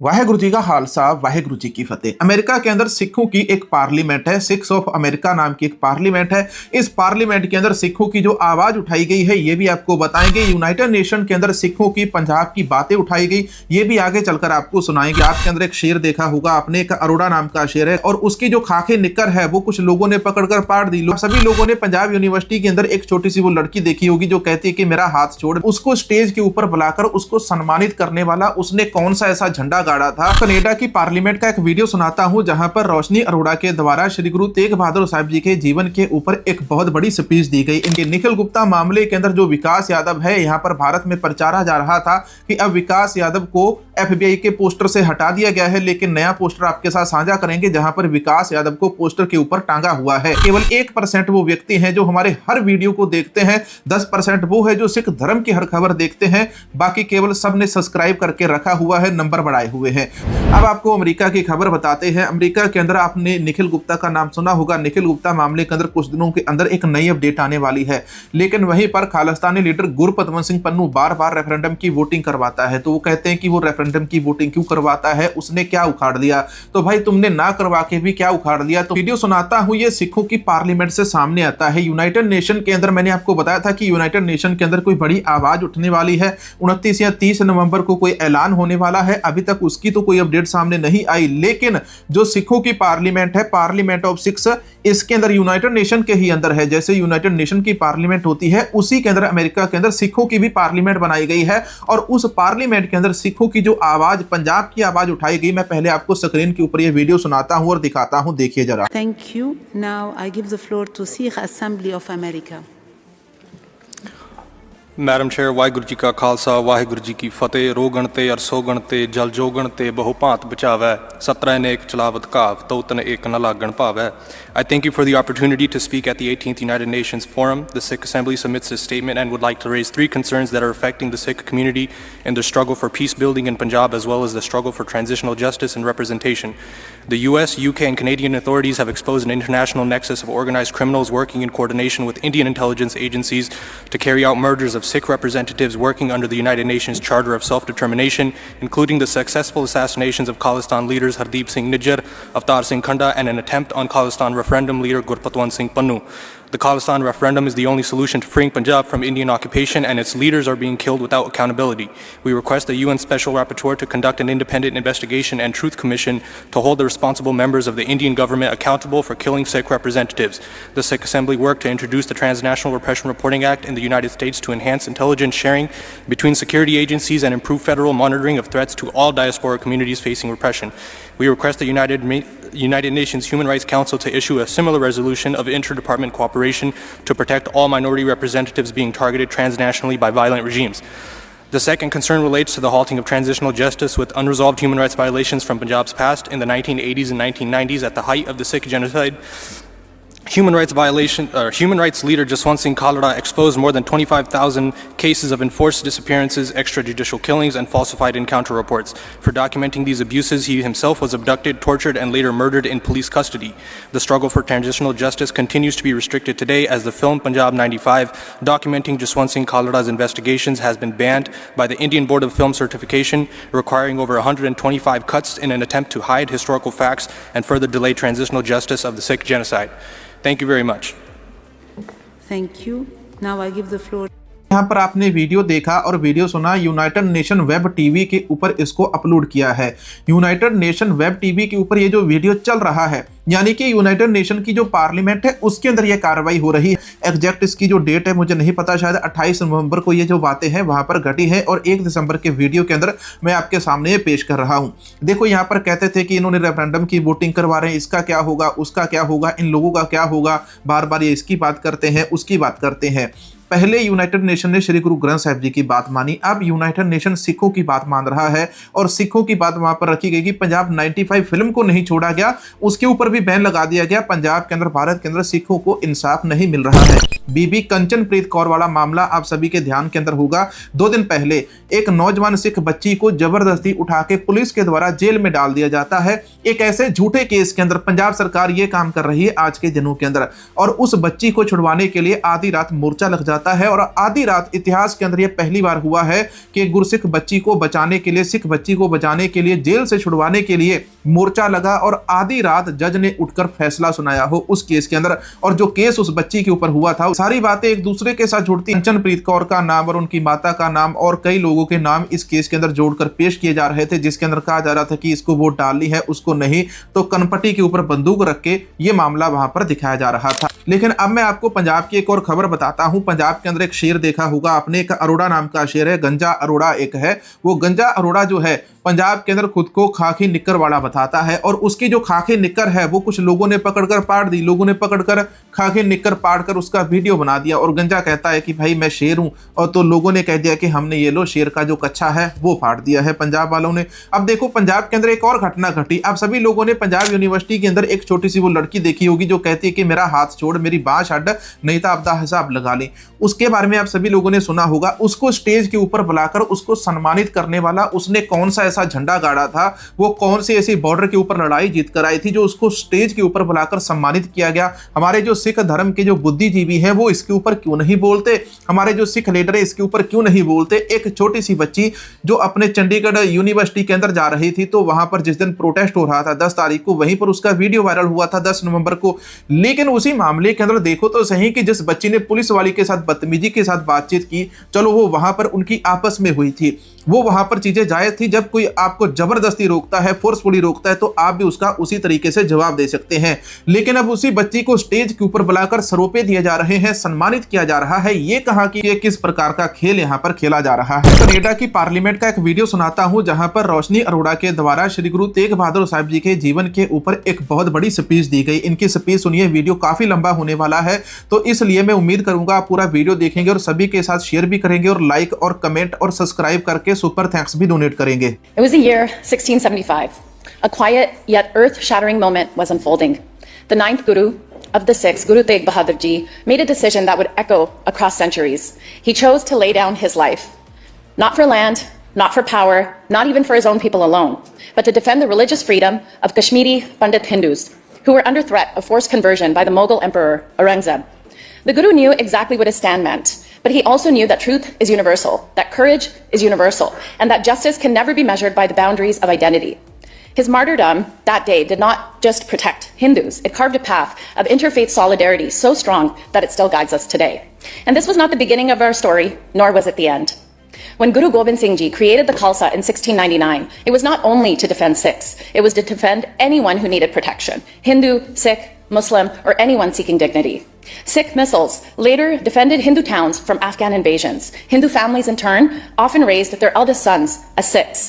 वाहेगुरु जी का खालसा वाहेगुरु जी की फतेह। अमेरिका के अंदर सिखों की एक पार्लियामेंट है, सिक्स ऑफ अमेरिका नाम की एक पार्लियामेंट है। इस पार्लियामेंट के अंदर सिखों की जो आवाज उठाई गई है ये भी आपको बताएंगे। यूनाइटेड नेशन के अंदर सिखों की पंजाब की बातें उठाई गई, ये भी आगे चलकर आपको सुनाएंगे। आपके अंदर एक शेर देखा होगा आपने, एक अरोड़ा नाम का शेर है और उसकी जो खाकी निकर है वो कुछ लोगों ने पकड़कर पाड़ दी। सभी लोगों ने पंजाब यूनिवर्सिटी के अंदर एक छोटी सी वो लड़की देखी होगी जो कहती है कि मेरा हाथ छोड़। उसको स्टेज के ऊपर बुलाकर उसको सम्मानित करने वाला उसने कौन सा ऐसा झंडा गाड़ा था। कनाडा की पार्लियामेंट का एक वीडियो सुनाता हूं जहां पर रोशनी अरोड़ा के द्वारा श्री गुरु तेग बहादुर साहब जी के जीवन के ऊपर एक बहुत बड़ी स्पीच दी गई। इनके निखिल गुप्ता मामले के अंदर जो विकास यादव है, यहां पर भारत में प्रचारा जा रहा था कि अब विकास यादव को FBI के पोस्टर से हटा दिया गया है, लेकिन नया पोस्टर आपके साथ साझा करेंगे जहां पर विकास यादव को पोस्टर के ऊपर टांगा हुआ है। केवल 1% वो व्यक्ति हैं जो हमारे हर वीडियो को देखते हैं, 10% वो है जो सिख धर्म की हर खबर देखते हैं, बाकी केवल सबने सब्सक्राइब करके रखा हुआ है, नंबर बढ़ाए हुए हैं। अब आपको अमेरिका की खबर बताते हैं। अमेरिका के अंदर आपने निखिल गुप्ता का नाम सुना होगा। निखिल गुप्ता मामले के अंदर कुछ दिनों के अंदर एक नई अपडेट आने वाली है, लेकिन वहीं पर खालिस्तानी लीडर गुरपतवंत सिंह पन्नू बार बार रेफरेंडम की वोटिंग करवाता है। तो वो कहते हैं कि वो रेफरेंडम की वोटिंग क्यों करवाता है, उसने क्या उखाड़ दिया। तो भाई तुमने ना करवा के भी क्या उखाड़ दिया। तो वीडियो सुनाता हूं, ये सिखों की पार्लियामेंट से सामने आता है। यूनाइटेड नेशन के अंदर मैंने आपको बताया था कि यूनाइटेड नेशन के अंदर कोई बड़ी आवाज उठने वाली है। 29 या 30 नवंबर को कोई ऐलान होने वाला है। अभी तक उसकी तो कोई अपडेट सामने नहीं आई, लेकिन जो सिखों की पार्लियामेंट है, पार्लियामेंट ऑफ सिक्स, इसके अंदर यूनाइटेड नेशन के ही अंदर है। जैसे यूनाइटेड नेशन की पार्लियामेंट होती है, उसी के अंदर अमेरिका के अंदर सिखों की भी पार्लियामेंट बनाई गई है और उस पार्लियामेंट के अंदर सिखों की जो आवाज, पंजाब की आवाज उठाई गई। मैं पहले आपको स्क्रीन के ऊपर ये वीडियो सुनाता हूं और दिखाता हूं, देखिए जरा। Thank you. Now I give the floor to Sikh assembly of America. Madam chair, Waheguru ji का खालसा वाहिगुरु जी की फतेह। रो गणते अरसो गणते जल जो गणते बहु भांत बचावै, 17 ने एक चलावत घाव तो तन एक न लागण भावै। I thank you for the opportunity to speak at the 18th United Nations Forum. The Sikh Assembly submits this statement and would like to raise 3 concerns that are affecting the Sikh community in their struggle for peace building in Punjab, as well as the struggle for transitional justice and representation. The US, UK, and Canadian authorities have exposed an international nexus of organized criminals working in coordination with Indian intelligence agencies to carry out murders of Sikh representatives working under the United Nations Charter of Self-Determination, including the successful assassinations of Khalistan leaders Hardeep Singh Nijjar, Avtar Singh Khanda, and an attempt on Khalistan referendum leader Gurpatwant Singh Pannu. The Khalistan referendum is the only solution to freeing Punjab from Indian occupation, and its leaders are being killed without accountability. We request the UN Special Rapporteur to conduct an independent investigation and truth commission to hold the responsible members of the Indian government accountable for killing Sikh representatives. The Sikh Assembly worked to introduce the Transnational Repression Reporting Act in the United States to enhance intelligence sharing between security agencies and improve federal monitoring of threats to all diaspora communities facing repression. We request the United Nations Human Rights Council to issue a similar resolution of interdepartment cooperation to protect all minority representatives being targeted transnationally by violent regimes. The second concern relates to the halting of transitional justice with unresolved human rights violations from Punjab's past. In the 1980s and 1990s, at the height of the Sikh genocide, human rights leader Jaswant Singh Khalda exposed more than 25,000 cases of enforced disappearances, extrajudicial killings, and falsified encounter reports. For documenting these abuses, he himself was abducted, tortured, and later murdered in police custody. The struggle for transitional justice continues to be restricted today, as the film Punjab 95, documenting Jaswant Singh Khalda's investigations, has been banned by the Indian Board of Film Certification, requiring over 125 cuts in an attempt to hide historical facts and further delay transitional justice of the Sikh genocide. Thank you very much. Thank you. Now I give the floor. यहाँ पर आपने video देखा और video सुना। United nation web TV के ऊपर इसको upload किया है। यूनाइटेड नेशन वेब टीवी के ऊपर ये जो वीडियो चल रहा है, यानी कि यूनाइटेड नेशन की जो पार्लियामेंट है उसके अंदर ये कार्रवाई हो रही है। एग्जैक्ट इसकी जो डेट है मुझे नहीं पता, शायद 28 नवंबर को ये जो बातें हैं वहां पर घटी है और 1 दिसंबर के वीडियो के अंदर मैं आपके सामने ये पेश कर रहा हूं। देखो यहाँ पर कहते थे कि इन्होंने रेफरेंडम की वोटिंग करवा रहे हैं, इसका क्या होगा, उसका क्या होगा, इन लोगों का क्या होगा, बार बार ये इसकी बात करते हैं, उसकी बात करते हैं। पहले यूनाइटेड नेशन ने श्री गुरु ग्रंथ साहिब जी की बात मानी, अब यूनाइटेड नेशन सिखों की बात मान रहा है और सिखों की बात वहां पर रखी गई कि पंजाब 95 फिल्म को नहीं छोड़ा गया, उसके ऊपर भी बैन लगा दिया गया। पंजाब के अंदर, भारत के अंदर सिखों को इंसाफ नहीं मिल रहा है। बीबी कंचनप्रीत कौर वाला मामला आप सभी के ध्यान के अंदर होगा। 2 दिन पहले एक नौजवान सिख बच्ची को जबरदस्ती उठा के पुलिस के द्वारा जेल में डाल दिया जाता है। एक ऐसे झूठे केस के अंदर पंजाब सरकार ये काम कर रही है आज के दिनों के अंदर, और उस बच्ची को छुड़वाने के लिए आधी रात मोर्चा लग जाता जाता है और आधी रात इतिहास के अंदर यह पहली बार हुआ है कि एक गुरसिख बच्ची को बचाने के लिए, सिख बच्ची को बचाने के लिए, जेल से छुड़वाने के लिए मोर्चा लगा और आधी रात जज ने उठकर फैसला सुनाया हो उस केस के अंदर। और जो केस उस बच्ची के ऊपर हुआ था, सारी बातें एक दूसरे के साथ जुड़ती। कंचनप्रीत कौर का नाम और उनकी माता का नाम और कई लोगों के नाम इस केस के अंदर जोड़कर पेश किए जा रहे थे, जिसके अंदर कहा जा रहा था कि इसको वोट डालनी है, उसको नहीं, तो कनपट्टी के ऊपर बंदूक रख के ये मामला वहां पर दिखाया जा रहा था। लेकिन अब मैं आपको पंजाब की एक और खबर बताता हूं। पंजाब के अंदर एक शेर देखा होगा आपने, एक अरोड़ा नाम का शेर है, गंजा अरोड़ा एक है। वो गंजा अरोड़ा जो है पंजाब के अंदर खुद को खाकी निक्कर वाला बताता है और उसकी जो खाकी निक्कर है वो कुछ लोगों ने पकड़कर पाड़ दी। लोगों ने पकड़कर खाकी निक्कर पाड़कर उसका वीडियो बना दिया और गंजा कहता है कि भाई मैं शेर हूं, और तो लोगों ने कह दिया कि हमने ये लो शेर का जो कच्छा है वो फाड़ दिया है पंजाब वालों ने। अब देखो पंजाब के अंदर एक और घटना घटी। आप सभी लोगों ने पंजाब यूनिवर्सिटी के अंदर एक छोटी सी वो लड़की देखी होगी जो कहती है कि मेरा हाथ छोड़, मेरी बांह छड़, नहीं तो आपदा हिसाब लगा ली। उसके बारे में आप सभी लोगों ने सुना होगा। उसको स्टेज के ऊपर बुलाकर उसको सम्मानित करने वाला, उसने कौन सा ऐसा झंडा गाड़ा था, वो कौन सी ऐसी बॉर्डर के ऊपर लड़ाई जीत कर आई थी जो उसको स्टेज के ऊपर बुलाकर सम्मानित किया गया। हमारे जो सिख धर्म के जो बुद्धिजीवी हैं वो इसके ऊपर क्यों नहीं बोलते? हमारे जो सिख लीडर है इसके ऊपर क्यों नहीं बोलते? एक छोटी सी बच्ची जो अपने चंडीगढ़ यूनिवर्सिटी के अंदर जा रही थी, तो वहां पर जिस दिन प्रोटेस्ट हो रहा था 10 तारीख को, वहीं पर उसका वीडियो वायरल हुआ था 10 नवंबर को। लेकिन उसी मामले के अंदर देखो तो सही कि जिस बच्ची ने पुलिस वाली के साथ बदतमीजी के साथ बातचीत की, चलो वो वहां पर उनकी आपस में हुई थी, वो वहां पर चीजें जायज थी। जब कोई आपको जबरदस्ती रोकता है, फोर्सफुली रोकता है, तो आप भी उसका उसी तरीके से जवाब दे सकते हैं। लेकिन अब उसी बच्ची को स्टेज के ऊपर बुलाकर सरोपे दिए जा रहे हैं, सम्मानित किया जा रहा है। ये कहां कि ये किस प्रकार का खेल यहां पर खेला जा रहा है। कनाडा की पार्लियामेंट का एक वीडियो सुनाता हूं जहां पर रोशनी अरोड़ा के द्वारा श्री गुरु तेग बहादुर साहिब जी के जीवन के ऊपर एक बहुत बड़ी स्पीच दी गई। इनकी स्पीच सुनिए, वीडियो काफी लंबा होने वाला है, तो इसलिए मैं उम्मीद करूंगा आप पूरा वीडियो देखेंगे और सभी के साथ शेयर भी करेंगे और लाइक और कमेंट और सब्सक्राइब करके सुपर थैंक्स भी डोनेट करेंगे। It was the year 1675. A quiet yet earth-shattering moment was unfolding. The ninth Guru of the sixth, Guru Tegh Bahadur Ji, made a decision that would echo across centuries. He chose to lay down his life, not for land, not for power, not even for his own people alone, but to defend the religious freedom of Kashmiri Pandit Hindus who were under threat of forced conversion by the Mughal Emperor Aurangzeb. The Guru knew exactly what his stand meant, but he also knew that truth is universal, that courage is universal, and that justice can never be measured by the boundaries of identity. His martyrdom that day did not just protect Hindus, it carved a path of interfaith solidarity so strong that it still guides us today. And this was not the beginning of our story, nor was it the end. When Guru Gobind Singh Ji created the Khalsa in 1699, it was not only to defend Sikhs, it was to defend anyone who needed protection, Hindu, Sikh, Muslim, or anyone seeking dignity. Sikh missiles later defended Hindu towns from Afghan invasions. Hindu families, in turn, often raised their eldest sons as Sikhs.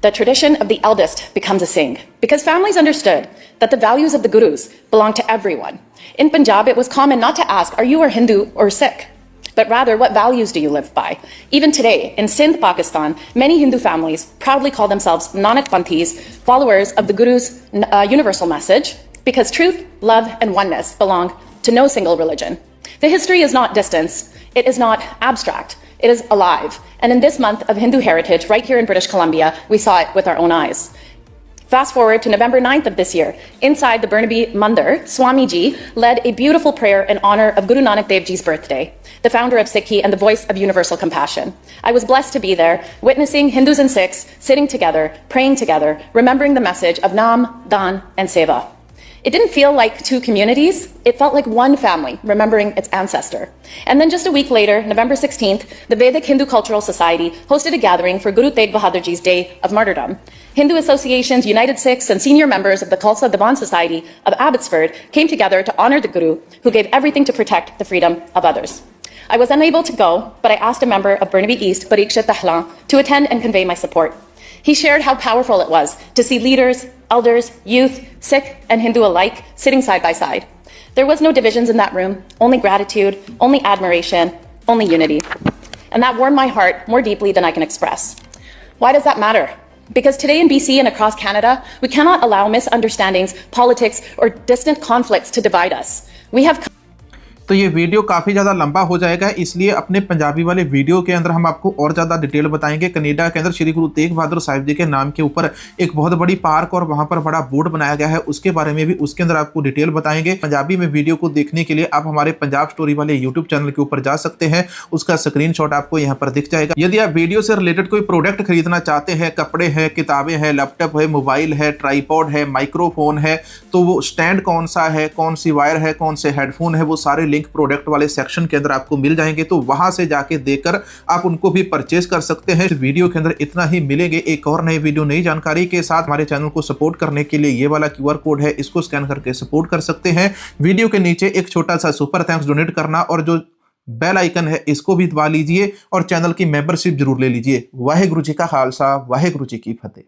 The tradition of the eldest becomes a Singh, because families understood that the values of the Gurus belonged to everyone. In Punjab, it was common not to ask, are you a Hindu or Sikh? But rather, what values do you live by? Even today, in Sindh, Pakistan, many Hindu families proudly call themselves Nanak Panthis, followers of the Guru's universal message, because truth, love, and oneness belong to no single religion. The history is not distance, it is not abstract, it is alive. And in this month of Hindu heritage, right here in British Columbia, we saw it with our own eyes. Fast forward to November 9th of this year, inside the Burnaby Mandir, Swami Ji led a beautiful prayer in honor of Guru Nanak Dev Ji's birthday, the founder of Sikhi and the voice of universal compassion. I was blessed to be there, witnessing Hindus and Sikhs sitting together, praying together, remembering the message of Nam, Dan, and Seva. It didn't feel like two communities, it felt like one family remembering its ancestor. And then just a week later, November 16th, the Vedic Hindu Cultural Society hosted a gathering for Guru Tegh Bahadur Ji's Day of Martyrdom. Hindu associations, United Sikhs, and senior members of the Khalsa Divan Society of Abbotsford came together to honor the Guru, who gave everything to protect the freedom of others. I was unable to go, but I asked a member of Burnaby East, Parikshit Tahlan, to attend and convey my support. He shared how powerful it was to see leaders, elders, youth, Sikh and Hindu alike sitting side by side. There was no divisions in that room, only gratitude, only admiration, only unity. And that warmed my heart more deeply than I can express. Why does that matter? Because today in BC and across Canada, we cannot allow misunderstandings, politics, or distant conflicts to divide us. We have तो ये video काफ़ी ज़्यादा लंबा हो जाएगा, इसलिए अपने पंजाबी वाले वीडियो के अंदर हम आपको और ज़्यादा डिटेल बताएंगे। कनाडा के अंदर श्री गुरु तेग बहादुर साहिब जी के नाम के ऊपर एक बहुत बड़ी पार्क और वहाँ पर बड़ा बोर्ड बनाया गया है, उसके बारे में भी उसके अंदर आपको डिटेल बताएंगे। पंजाबी में वीडियो को देखने के लिए आप हमारे पंजाब स्टोरी वाले यूट्यूब चैनल के ऊपर जा सकते हैं, उसका स्क्रीनशॉट आपको यहाँ पर दिख जाएगा। यदि आप वीडियो से रिलेटेड कोई प्रोडक्ट खरीदना चाहते हैं, कपड़े हैं, किताबें हैं, लैपटॉप है, मोबाइल है, ट्राईपॉड है, माइक्रोफोन है, तो वो स्टैंड कौन सा है, कौन सी वायर है, कौन से हेडफोन है, वो सारे लिंक प्रोडक्ट वाले सेक्शन के अंदर आपको मिल जाएंगे। तो वहां से जाके देखकर आप उनको भी परचेज कर सकते हैं। वीडियो के अंदर इतना ही, मिलेंगे एक और नई वीडियो नई जानकारी के साथ। हमारे चैनल को सपोर्ट करने के लिए ये वाला QR कोड है, इसको स्कैन करके सपोर्ट कर सकते हैं। वीडियो के नीचे एक छोटा सा सुपर थैंक्स डोनेट करना और जो बेल आइकन है इसको भी दबा लीजिए और चैनल की मेंबरशिप जरूर ले लीजिए। वाहेगुरु जी का खालसा, वाहेगुरु जी की फतेह।